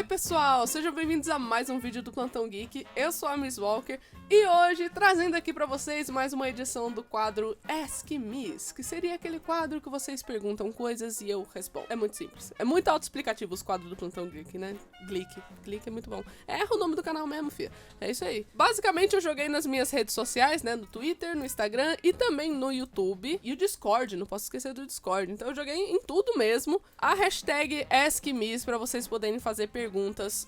Oi pessoal, sejam bem-vindos a mais um vídeo do Plantão Geek. Eu sou a Miss Walker e hoje trazendo aqui pra vocês mais uma edição do quadro Ask Miss, que seria aquele quadro que vocês perguntam coisas e eu respondo. É muito simples, é muito autoexplicativo os quadros do Plantão Geek, né? Glick é muito bom. Erra o nome do canal mesmo, fia. É isso aí. Basicamente eu joguei nas minhas redes sociais, né? No Twitter, no Instagram e também no YouTube. E o Discord, não posso esquecer do Discord. Então eu joguei em tudo mesmo a hashtag AskMiss pra vocês poderem fazer perguntas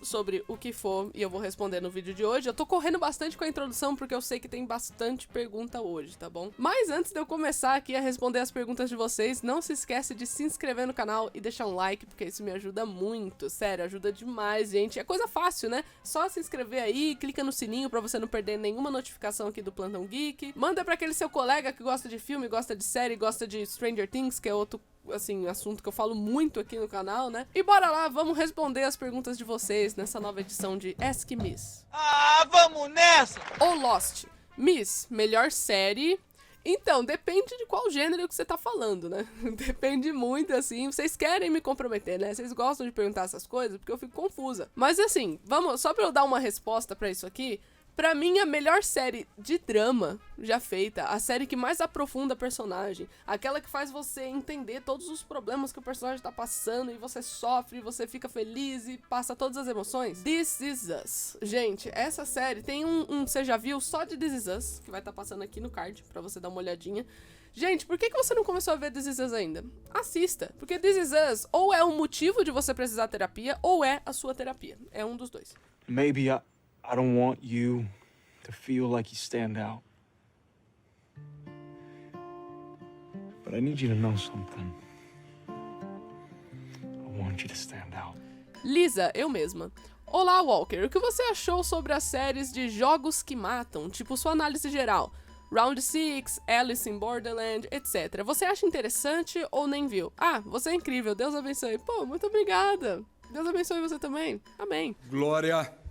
sobre o que for e eu vou responder no vídeo de hoje. Eu tô correndo bastante com a introdução porque eu sei que tem bastante pergunta hoje, tá bom? Mas antes de eu começar aqui a responder as perguntas de vocês, não se esquece de se inscrever no canal e deixar um like, porque isso me ajuda muito, sério, ajuda demais, gente. É coisa fácil, né? Só se inscrever aí, clica no sininho pra você não perder nenhuma notificação aqui do Plantão Geek. Manda pra aquele seu colega que gosta de filme, gosta de série, gosta de Stranger Things, que é outro assim, assunto que eu falo muito aqui no canal, né? E bora lá, vamos responder as perguntas de vocês nessa nova edição de Ask Miss. Ah, vamos nessa! Ou Lost. Miss, melhor série? Então, depende de qual gênero que você tá falando, né? Depende muito, assim. Vocês querem me comprometer, né? Vocês gostam de perguntar essas coisas porque eu fico confusa. Mas assim, vamos, só pra eu dar uma resposta pra isso aqui. Pra mim, a melhor série de drama já feita, a série que mais aprofunda a personagem, aquela que faz você entender todos os problemas que o personagem tá passando e você sofre, você fica feliz e passa todas as emoções. This Is Us. Gente, essa série tem você já viu só de This Is Us, que vai estar passando aqui no card pra você dar uma olhadinha. Gente, por que você não começou a ver This Is Us ainda? Assista, porque This Is Us ou é um motivo de você precisar de terapia ou é a sua terapia. É um dos dois. Maybe I don't want you to feel like you stand out. But I need you to know something. I want you to stand out. Lisa, eu mesma. Olá, Walker. O que você achou sobre as séries de jogos que matam? Tipo, sua análise geral. Round 6, Alice in Borderland, etc. Você acha interessante ou nem viu? Ah, você é incrível. Deus abençoe. Pô, muito obrigada. Deus abençoe você também. Amém. Glória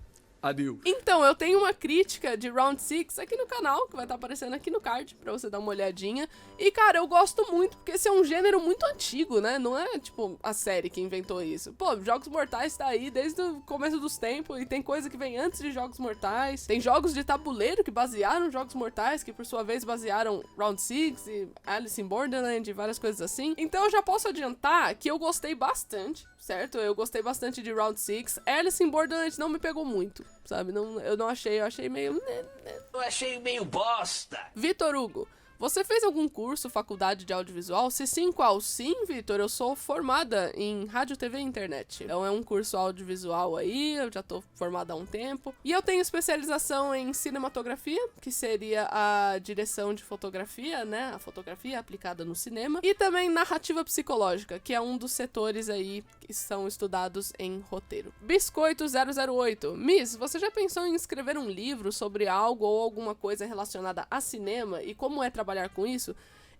a Deus. Então, eu tenho uma crítica de Round 6 aqui no canal, que vai estar aparecendo aqui no card, pra você dar uma olhadinha. E, cara, eu gosto muito, porque esse é um gênero muito antigo, né? Não é, tipo, a série que inventou isso. Pô, Jogos Mortais tá aí desde o começo dos tempos, e tem coisa que vem antes de Jogos Mortais. Tem jogos de tabuleiro que basearam Jogos Mortais, que por sua vez basearam Round 6 e Alice in Borderland e várias coisas assim. Então eu já posso adiantar que eu gostei bastante, certo? Eu gostei bastante de Round 6. Alice in Borderland não me pegou muito, sabe? Não, eu achei meio... Eu achei meio bosta. Vitor Hugo, você fez algum curso, faculdade de audiovisual? Se sim, qual? Sim, Vitor, eu sou formada em rádio, TV e internet. Então é um curso audiovisual aí, eu já tô formada há um tempo. E eu tenho especialização em cinematografia, que seria a direção de fotografia, né? A fotografia aplicada no cinema. E também narrativa psicológica, que é um dos setores aí que são estudados em roteiro. Biscoito 008. Miss, você já pensou em escrever um livro sobre algo ou alguma coisa relacionada a cinema e como é trabalhar com isso?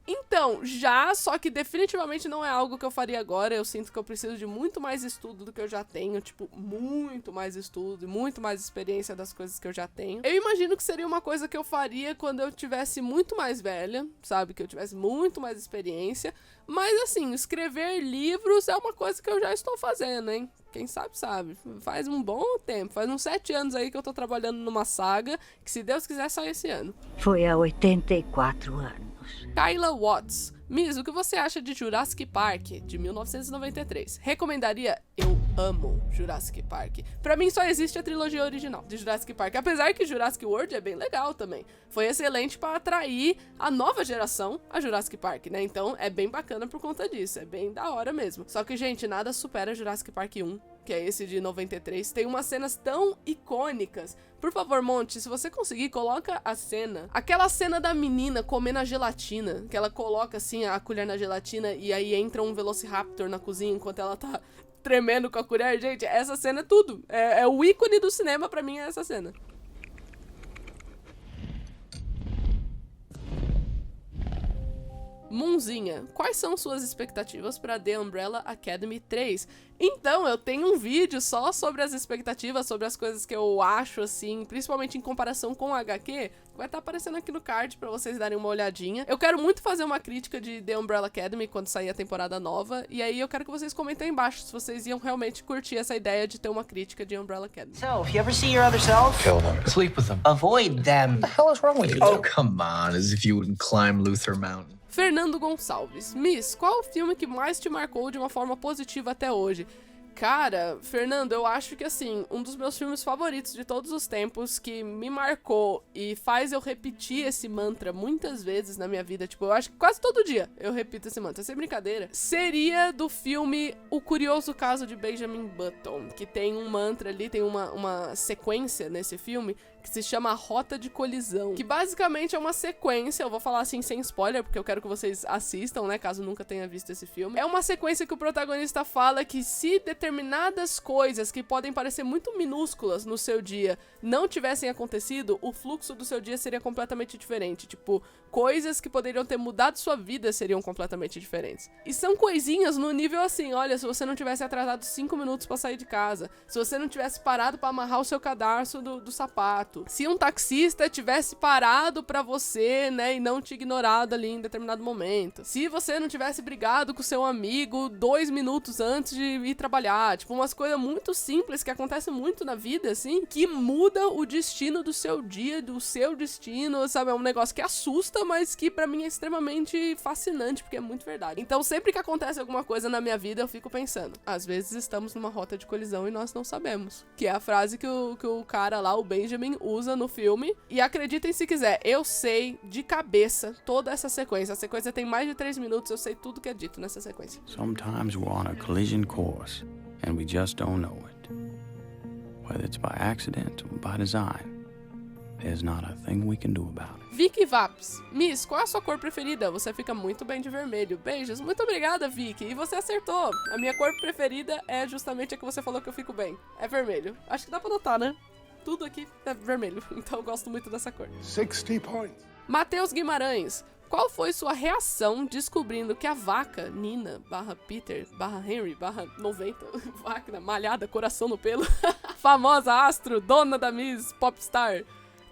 Então, já, só que definitivamente não é algo que eu faria agora. Eu sinto que eu preciso de muito mais estudo do que eu já tenho, tipo, muito mais estudo e muito mais experiência das coisas que eu já tenho. Eu imagino que seria uma coisa que eu faria quando eu tivesse muito mais velha, sabe? Que eu tivesse muito mais experiência. Mas, assim, escrever livros é uma coisa que eu já estou fazendo, hein? Quem sabe, sabe. Faz um bom tempo, faz uns 7 anos aí que eu tô trabalhando numa saga, que se Deus quiser sai esse ano. Foi há 84 anos. Kyla Watts. Miss, o que você acha de Jurassic Park, de 1993? Recomendaria? Eu amo Jurassic Park. Pra mim só existe a trilogia original de Jurassic Park, apesar que Jurassic World é bem legal também. Foi excelente pra atrair a nova geração a Jurassic Park, né? Então é bem bacana por conta disso, é bem da hora mesmo. Só que, gente, nada supera Jurassic Park 1, que é esse de 93. Tem umas cenas tão icônicas. Por favor, Monte, se você conseguir, coloca a cena. Aquela cena da menina comendo a gelatina, que ela coloca assim a colher na gelatina e aí entra um Velociraptor na cozinha enquanto ela tá tremendo com a colher. Gente, essa cena é tudo. É o ícone do cinema pra mim, é essa cena. Munzinha, quais são suas expectativas para The Umbrella Academy 3? Então, eu tenho um vídeo só sobre as expectativas, sobre as coisas que eu acho, assim, principalmente em comparação com o HQ, que vai estar aparecendo aqui no card pra vocês darem uma olhadinha. Eu quero muito fazer uma crítica de The Umbrella Academy quando sair a temporada nova, e aí eu quero que vocês comentem aí embaixo se vocês iam realmente curtir essa ideia de ter uma crítica de Umbrella Academy. So, if you ever see your other self, Kill them. Sleep with them. avoid them. What the hell is wrong with you? Oh, come on, as if you wouldn't climb Luther Mountain. Fernando Gonçalves, Miss, qual o filme que mais te marcou de uma forma positiva até hoje? Cara, Fernando, eu acho que assim, um dos meus filmes favoritos de todos os tempos, que me marcou e faz eu repetir esse mantra muitas vezes na minha vida, tipo, eu acho que quase todo dia eu repito esse mantra, sem brincadeira, seria do filme O Curioso Caso de Benjamin Button, que tem um mantra ali, tem uma sequência nesse filme que se chama Rota de Colisão, que basicamente é uma sequência, eu vou falar assim sem spoiler, porque eu quero que vocês assistam, né, caso nunca tenha visto esse filme. É uma sequência que o protagonista fala que se determinadas coisas que podem parecer muito minúsculas no seu dia não tivessem acontecido, o fluxo do seu dia seria completamente diferente, tipo, coisas que poderiam ter mudado sua vida seriam completamente diferentes. E são coisinhas no nível assim, olha, se você não tivesse atrasado 5 minutos pra sair de casa, se você não tivesse parado pra amarrar o seu cadarço do sapato, se um taxista tivesse parado pra você, né, e não te ignorado ali em determinado momento, se você não tivesse brigado com seu amigo 2 minutos antes de ir trabalhar, tipo, umas coisas muito simples que acontecem muito na vida, assim, que muda o destino do seu dia, do seu destino, sabe, é um negócio que assusta, mas que pra mim é extremamente fascinante, porque é muito verdade. Então, sempre que acontece alguma coisa na minha vida, eu fico pensando, às vezes estamos numa rota de colisão e nós não sabemos, que é a frase que o cara lá, o Benjamin, usa no filme. E acreditem se quiser, eu sei de cabeça toda essa sequência. A sequência tem mais de 3 minutos, eu sei tudo que é dito nessa sequência. Sometimes we're on a collision course and we just don't know it. Whether it's by accident or by design, there's not a thing we can do about it. Vicky Vaps, Miss, qual é a sua cor preferida? Você fica muito bem de vermelho. Beijos. Muito obrigada, Vicky. E você acertou. A minha cor preferida é justamente a que você falou que eu fico bem. É vermelho. Acho que dá pra notar, né? Tudo aqui é vermelho, então eu gosto muito dessa cor. 60 points. Matheus Guimarães, qual foi sua reação descobrindo que a vaca, Nina, /Peter, /Henry, /90, vaca, malhada, coração no pelo, famosa astro, dona da Miss Popstar,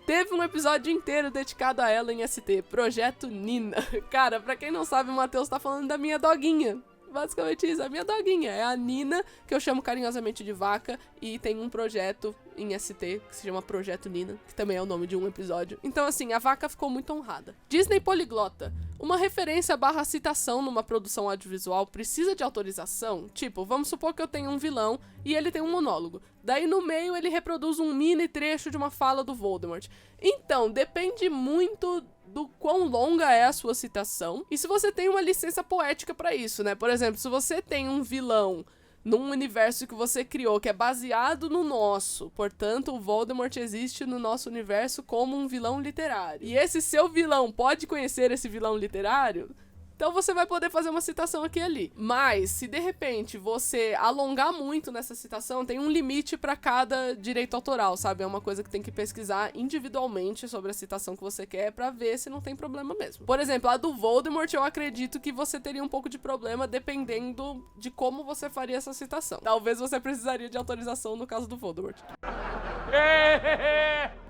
teve um episódio inteiro dedicado a ela em ST, Projeto Nina. Cara, pra quem não sabe, o Matheus tá falando da minha doguinha. Basicamente isso, a minha doguinha é a Nina, que eu chamo carinhosamente de vaca, e tem um projeto em ST que se chama Projeto Nina, que também é o nome de um episódio. Então assim, a vaca ficou muito honrada. Disney Poliglota, uma referência / citação numa produção audiovisual precisa de autorização? Tipo, vamos supor que eu tenho um vilão e ele tem um monólogo. Daí no meio ele reproduz um mini trecho de uma fala do Voldemort. Então, depende muito do quão longa é a sua citação e se você tem uma licença poética pra isso, né? Por exemplo, se você tem um vilão num universo que você criou que é baseado no nosso, portanto o Voldemort existe no nosso universo como um vilão literário, e esse seu vilão pode conhecer esse vilão literário, então você vai poder fazer uma citação aqui e ali. Mas, se de repente você alongar muito nessa citação, tem um limite para cada direito autoral, sabe? É uma coisa que tem que pesquisar individualmente sobre a citação que você quer pra ver se não tem problema mesmo. Por exemplo, a do Voldemort, eu acredito que você teria um pouco de problema dependendo de como você faria essa citação. Talvez você precisaria de autorização no caso do Voldemort.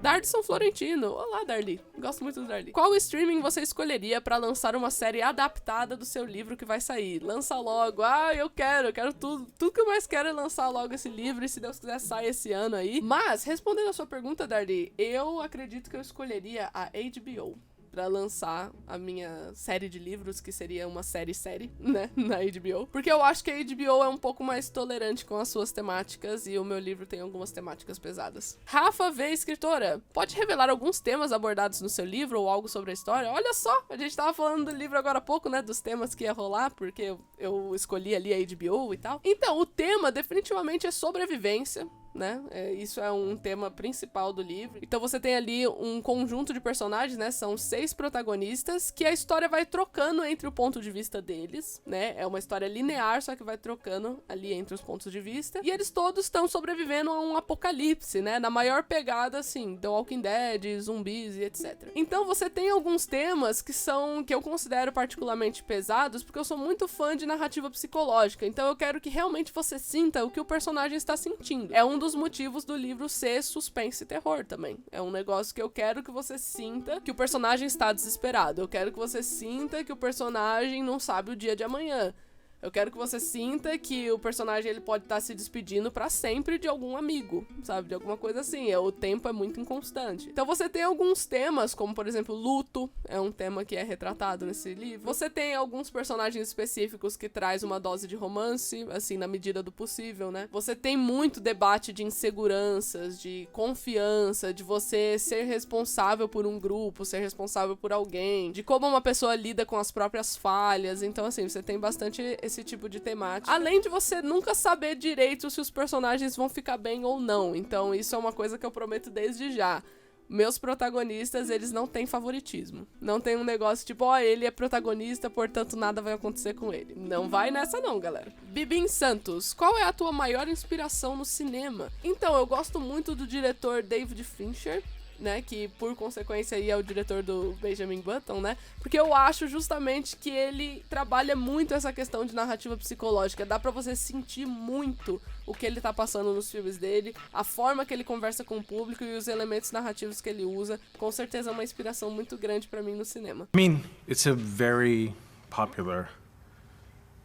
Dardson Florentino. Olá, Darly. Gosto muito do Darly. Qual streaming você escolheria pra lançar uma série adaptada do seu livro que vai sair? Lança logo. Ah, eu quero tudo. Tudo que eu mais quero é lançar logo esse livro e se Deus quiser sai esse ano aí. Mas, respondendo a sua pergunta, Darly, eu acredito que eu escolheria a HBO pra lançar a minha série de livros, que seria uma série, né, na HBO. Porque eu acho que a HBO é um pouco mais tolerante com as suas temáticas e o meu livro tem algumas temáticas pesadas. Rafa V, escritora, pode revelar alguns temas abordados no seu livro ou algo sobre a história? Olha só, a gente tava falando do livro agora há pouco, né, dos temas que ia rolar, porque eu escolhi ali a HBO e tal. Então, o tema definitivamente é sobrevivência. né? Isso é um tema principal do livro. Então você tem ali um conjunto de personagens, né? São 6 protagonistas, que a história vai trocando entre o ponto de vista deles, né? É uma história linear, só que vai trocando ali entre os pontos de vista. E eles todos estão sobrevivendo a um apocalipse, né? Na maior pegada, assim, The Walking Dead, zumbis e etc. Então você tem alguns temas que eu considero particularmente pesados, porque eu sou muito fã de narrativa psicológica. Então eu quero que realmente você sinta o que o personagem está sentindo. É um dos motivos do livro ser suspense e terror também. É um negócio que eu quero que você sinta que o personagem está desesperado. Eu quero que você sinta que o personagem não sabe o dia de amanhã. Eu quero que você sinta que o personagem ele pode estar se despedindo pra sempre de algum amigo, sabe? De alguma coisa assim. O tempo é muito inconstante. Então você tem alguns temas, como por exemplo, luto. É um tema que é retratado nesse livro. Você tem alguns personagens específicos que traz uma dose de romance, assim, na medida do possível, né? Você tem muito debate de inseguranças, de confiança, de você ser responsável por um grupo, ser responsável por alguém, de como uma pessoa lida com as próprias falhas. Então, assim, você tem bastante esse tipo de temática. Além de você nunca saber direito se os personagens vão ficar bem ou não. Então isso é uma coisa que eu prometo desde já. Meus protagonistas, eles não têm favoritismo. Não tem um negócio tipo, ele é protagonista, portanto nada vai acontecer com ele. Não vai nessa não, galera. Bibim Santos, qual é a tua maior inspiração no cinema? Então, eu gosto muito do diretor David Fincher, né, que por consequência aí é o diretor do Benjamin Button, né, porque eu acho justamente que ele trabalha muito essa questão de narrativa psicológica, dá pra você sentir muito o que ele tá passando nos filmes dele, a forma que ele conversa com o público e os elementos narrativos que ele usa, com certeza é uma inspiração muito grande pra mim no cinema. I mean, it's a very popular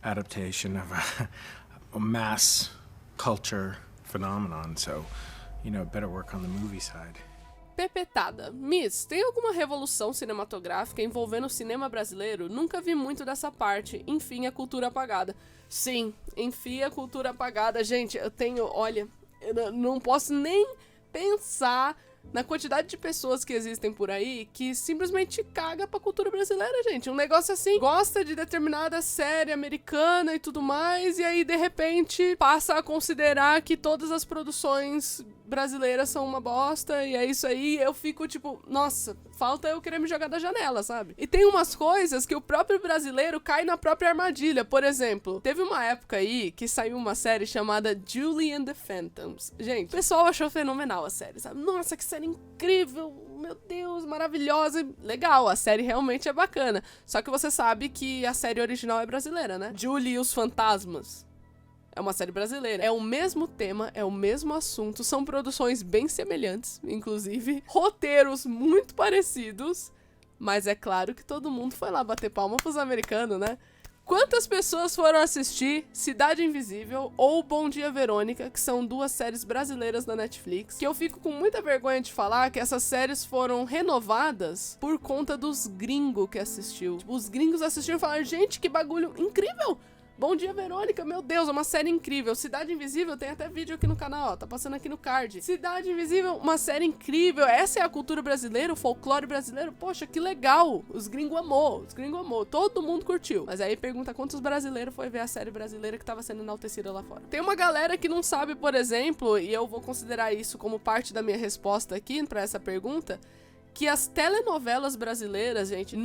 adaptation of a mass culture phenomenon, so, it better work on the movie side. Pepetada. Miss, tem alguma revolução cinematográfica envolvendo o cinema brasileiro? Nunca vi muito dessa parte. Enfim, a cultura apagada. Sim, enfim, a cultura apagada. Gente, olha, eu não posso nem pensar na quantidade de pessoas que existem por aí que simplesmente caga pra cultura brasileira, gente. Um negócio assim, gosta de determinada série americana e tudo mais, e aí, de repente, passa a considerar que todas as produções brasileiras são uma bosta, e é isso aí. Eu fico tipo, nossa, falta eu querer me jogar da janela, sabe? E tem umas coisas que o próprio brasileiro cai na própria armadilha. Por exemplo, teve uma época aí que saiu uma série chamada Julie and the Phantoms. Gente, o pessoal achou fenomenal a série, sabe? Nossa, que série incrível, meu Deus, maravilhosa. Legal, a série realmente é bacana. Só que você sabe que a série original é brasileira, né? Julie e os Fantasmas. É uma série brasileira. É o mesmo tema, é o mesmo assunto. São produções bem semelhantes, inclusive. Roteiros muito parecidos. Mas é claro que todo mundo foi lá bater palma pros americanos, né? Quantas pessoas foram assistir Cidade Invisível ou Bom Dia Verônica, que são 2 séries brasileiras da Netflix, que eu fico com muita vergonha de falar que essas séries foram renovadas por conta dos gringos que assistiu. Tipo, os gringos assistiram e falaram, gente, que bagulho incrível! Bom Dia Verônica, meu Deus, é uma série incrível. Cidade Invisível, tem até vídeo aqui no canal, ó, tá passando aqui no card. Cidade Invisível, uma série incrível. Essa é a cultura brasileira, o folclore brasileiro. Poxa, que legal. Os gringos amou, todo mundo curtiu. Mas aí pergunta quantos brasileiros foi ver a série brasileira que tava sendo enaltecida lá fora. Tem uma galera que não sabe, por exemplo, e eu vou considerar isso como parte da minha resposta aqui pra essa pergunta, que as telenovelas brasileiras, gente,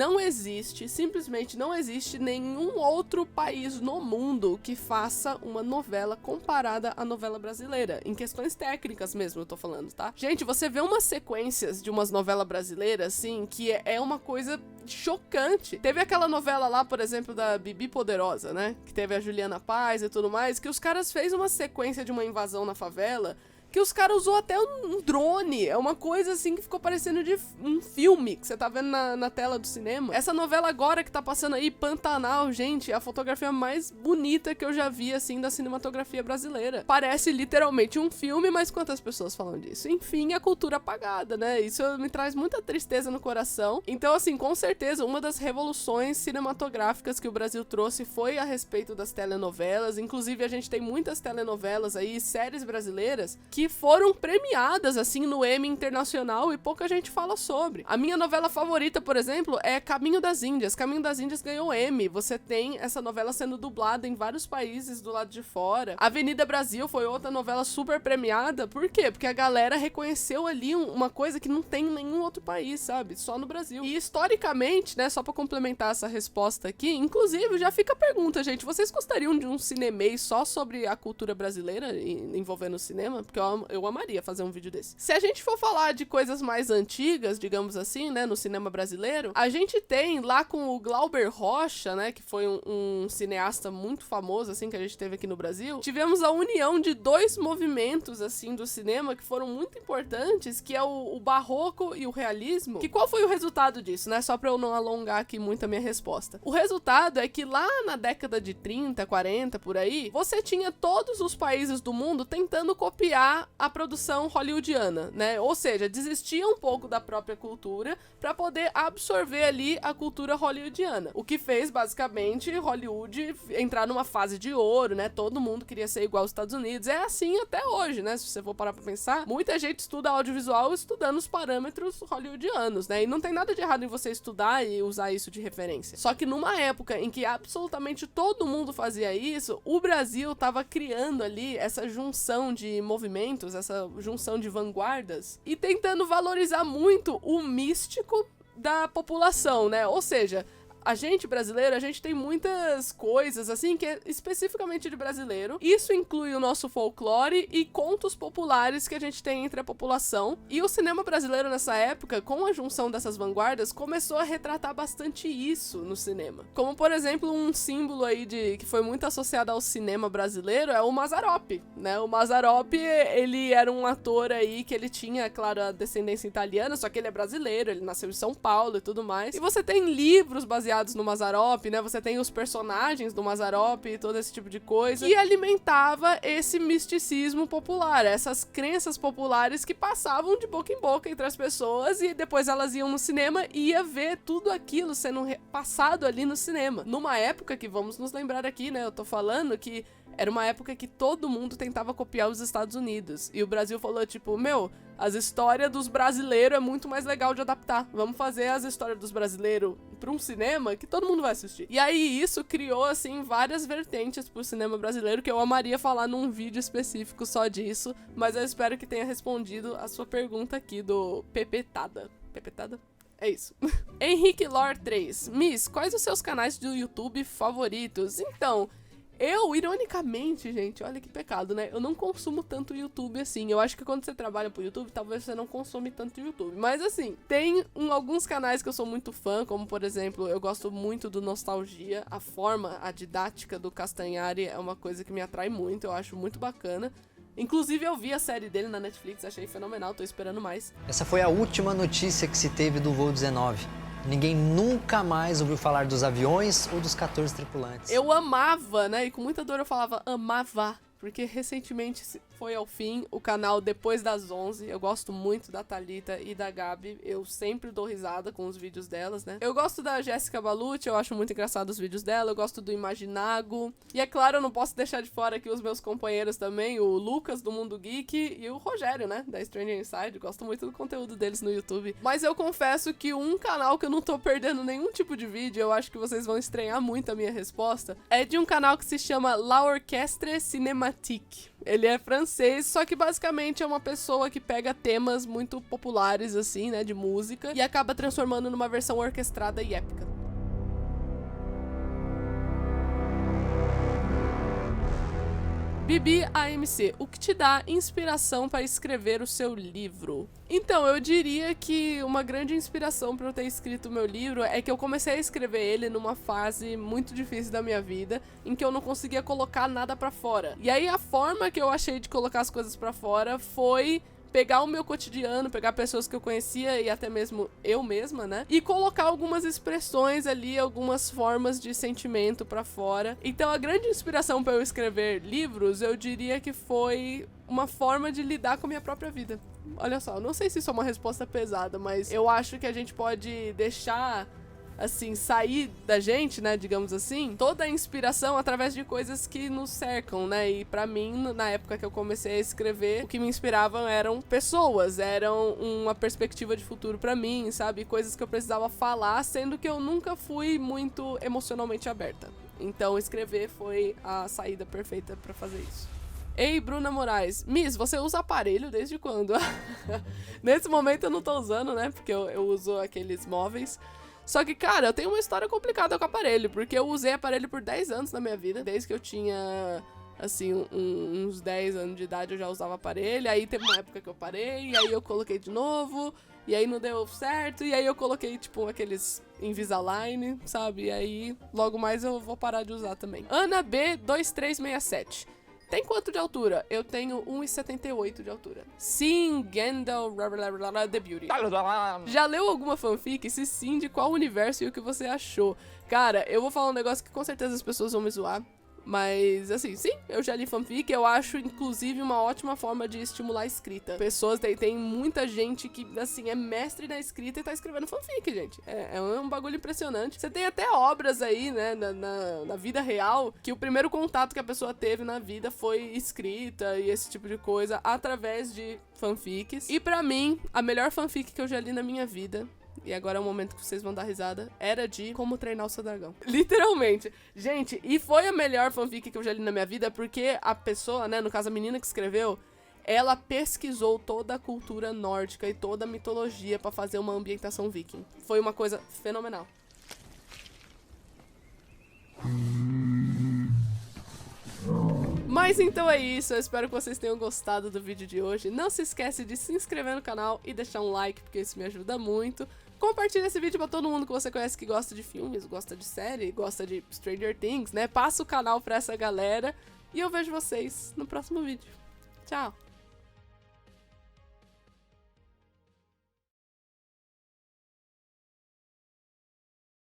simplesmente não existe nenhum outro país no mundo que faça uma novela comparada à novela brasileira. Em questões técnicas mesmo, eu tô falando, tá? Gente, você vê umas sequências de umas novelas brasileiras, assim, que é uma coisa chocante. Teve aquela novela lá, por exemplo, da Bibi Poderosa, né? Que teve a Juliana Paz e tudo mais, que os caras fez uma sequência de uma invasão na favela que os caras usou até um drone. É uma coisa assim que ficou parecendo de um filme que você tá vendo na tela do cinema. Essa novela agora que tá passando aí, Pantanal, gente, é a fotografia mais bonita que eu já vi, assim, da cinematografia brasileira. Parece literalmente um filme, mas quantas pessoas falam disso? Enfim, a cultura apagada, né? Isso me traz muita tristeza no coração. Então, assim, com certeza, uma das revoluções cinematográficas que o Brasil trouxe foi a respeito das telenovelas. Inclusive, a gente tem muitas telenovelas aí, séries brasileiras, que que foram premiadas, assim, no Emmy Internacional e pouca gente fala sobre. A minha novela favorita, por exemplo, é Caminho das Índias. Caminho das Índias ganhou Emmy. Você tem essa novela sendo dublada em vários países do lado de fora. Avenida Brasil foi outra novela super premiada. Por quê? Porque a galera reconheceu ali uma coisa que não tem em nenhum outro país, sabe? Só no Brasil. E historicamente, né, só pra complementar essa resposta aqui, inclusive já fica a pergunta, gente, vocês gostariam de um cinemei só sobre a cultura brasileira envolvendo o cinema? Porque eu amaria fazer um vídeo desse. Se a gente for falar de coisas mais antigas, digamos assim, né, no cinema brasileiro, a gente tem lá com o Glauber Rocha, né, que foi um cineasta muito famoso, assim, que a gente teve aqui no Brasil, tivemos a união de dois movimentos, assim, do cinema que foram muito importantes, que é o barroco e o realismo. Que qual foi o resultado disso, né? Só pra eu não alongar aqui muito a minha resposta. O resultado é que lá na década de 30, 40, por aí, você tinha todos os países do mundo tentando copiar a produção hollywoodiana, né? Ou seja, desistia um pouco da própria cultura pra poder absorver ali a cultura hollywoodiana. O que fez, basicamente, Hollywood entrar numa fase de ouro, né? Todo mundo queria ser igual aos Estados Unidos. É assim até hoje, né? Se você for parar pra pensar, muita gente estuda audiovisual estudando os parâmetros hollywoodianos, né? E não tem nada de errado em você estudar e usar isso de referência. Só que numa época em que absolutamente todo mundo fazia isso, o Brasil tava criando ali essa junção de movimentos, essa junção de vanguardas e tentando valorizar muito o místico da população, né? Ou seja, a gente brasileiro, a gente tem muitas coisas, assim, que é especificamente de brasileiro. Isso inclui o nosso folclore e contos populares que a gente tem entre a população. E o cinema brasileiro nessa época, com a junção dessas vanguardas, começou a retratar bastante isso no cinema. Como, por exemplo, um símbolo aí que foi muito associado ao cinema brasileiro é o Mazzaropi, né? O Mazzaropi, ele era um ator aí que ele tinha, claro, a descendência italiana, só que ele é brasileiro, ele nasceu em São Paulo e tudo mais. E você tem livros baseados no Mazzaropi, né? Você tem os personagens do Mazzaropi e todo esse tipo de coisa. E alimentava esse misticismo popular, essas crenças populares que passavam de boca em boca entre as pessoas e depois elas iam no cinema e ia ver tudo aquilo sendo passado ali no cinema. Numa época que, vamos nos lembrar aqui, né? Eu tô falando que era uma época que todo mundo tentava copiar os Estados Unidos. E o Brasil falou, tipo, meu, as histórias dos brasileiros é muito mais legal de adaptar. Vamos fazer as histórias dos brasileiros pra um cinema que todo mundo vai assistir. E aí isso criou, assim, várias vertentes pro cinema brasileiro que eu amaria falar num vídeo específico só disso. Mas eu espero que tenha respondido a sua pergunta aqui do Pepetada. Pepetada? É isso. Henrique Lore 3. Miss, quais os seus canais do YouTube favoritos? Então, eu, ironicamente, gente, olha que pecado, né? Eu não consumo tanto YouTube assim. Eu acho que quando você trabalha pro YouTube, talvez você não consome tanto YouTube. Mas assim, tem alguns canais que eu sou muito fã, como por exemplo, eu gosto muito do Nostalgia. A forma, a didática do Castanhari é uma coisa que me atrai muito, eu acho muito bacana. Inclusive eu vi a série dele na Netflix, achei fenomenal, tô esperando mais. Essa foi a última notícia que se teve do voo 19. Ninguém nunca mais ouviu falar dos aviões ou dos 14 tripulantes. Eu amava, né? E com muita dor eu falava amava. Porque recentemente foi ao fim o canal Depois das 11. Eu gosto muito da Thalita e da Gabi. Eu sempre dou risada com os vídeos delas, né? Eu gosto da Jéssica Balucci, eu acho muito engraçado os vídeos dela. Eu gosto do Imaginago. E é claro, eu não posso deixar de fora aqui os meus companheiros também. O Lucas, do Mundo Geek, e o Rogério, né? Da Stranger Inside. Eu gosto muito do conteúdo deles no YouTube. Mas eu confesso que um canal que eu não tô perdendo nenhum tipo de vídeo, eu acho que vocês vão estranhar muito a minha resposta, é de um canal que se chama La Orchestre Cinématique. Ele é francês, só que basicamente é uma pessoa que pega temas muito populares, assim, né, de música, e acaba transformando numa versão orquestrada e épica. Bibi AMC, o que te dá inspiração para escrever o seu livro? Então, eu diria que uma grande inspiração para eu ter escrito o meu livro é que eu comecei a escrever ele numa fase muito difícil da minha vida, em que eu não conseguia colocar nada para fora. E aí a forma que eu achei de colocar as coisas para fora foi pegar o meu cotidiano, pegar pessoas que eu conhecia e até mesmo eu mesma, né? E colocar algumas expressões ali, algumas formas de sentimento pra fora. Então a grande inspiração pra eu escrever livros, eu diria que foi uma forma de lidar com a minha própria vida. Olha só, não sei se isso é uma resposta pesada, mas eu acho que a gente pode deixar assim, sair da gente, né, digamos assim, toda a inspiração através de coisas que nos cercam, né, e pra mim, na época que eu comecei a escrever, o que me inspiravam eram pessoas, eram uma perspectiva de futuro pra mim, sabe, coisas que eu precisava falar, sendo que eu nunca fui muito emocionalmente aberta. Então, escrever foi a saída perfeita pra fazer isso. Ei, Bruna Moraes. Miss, você usa aparelho desde quando? Nesse momento eu não tô usando, né? Porque eu uso aqueles móveis. Só que, cara, eu tenho uma história complicada com aparelho, porque eu usei aparelho por 10 anos na minha vida. Desde que eu tinha, assim, uns 10 anos de idade eu já usava aparelho. Aí teve uma época que eu parei, e aí eu coloquei de novo, e aí não deu certo, e aí eu coloquei, tipo, aqueles Invisalign, sabe? E aí logo mais eu vou parar de usar também. Ana B2367. Tem quanto de altura? Eu tenho 1,78 de altura. Sim, Gandalf, The Beauty. Já leu alguma fanfic? Se sim, de qual universo e o que você achou? Cara, eu vou falar um negócio que com certeza as pessoas vão me zoar. Mas, assim, sim, eu já li fanfic. Eu acho, inclusive, uma ótima forma de estimular a escrita. Pessoas, tem muita gente que, assim, é mestre na escrita e tá escrevendo fanfic, gente. É um bagulho impressionante. Você tem até obras aí, né, na vida real, que o primeiro contato que a pessoa teve na vida foi escrita e esse tipo de coisa através de fanfics. E pra mim, a melhor fanfic que eu já li na minha vida, e agora é o momento que vocês vão dar risada, era de Como Treinar o Seu Dragão. Literalmente. Gente, e foi a melhor fanfic que eu já li na minha vida, porque a pessoa, né, no caso a menina que escreveu, ela pesquisou toda a cultura nórdica e toda a mitologia pra fazer uma ambientação viking. Foi uma coisa fenomenal. Mas então é isso, eu espero que vocês tenham gostado do vídeo de hoje. Não se esquece de se inscrever no canal e deixar um like, porque isso me ajuda muito. Compartilha esse vídeo pra todo mundo que você conhece que gosta de filmes, gosta de série, gosta de Stranger Things, né? Passa o canal pra essa galera e eu vejo vocês no próximo vídeo. Tchau!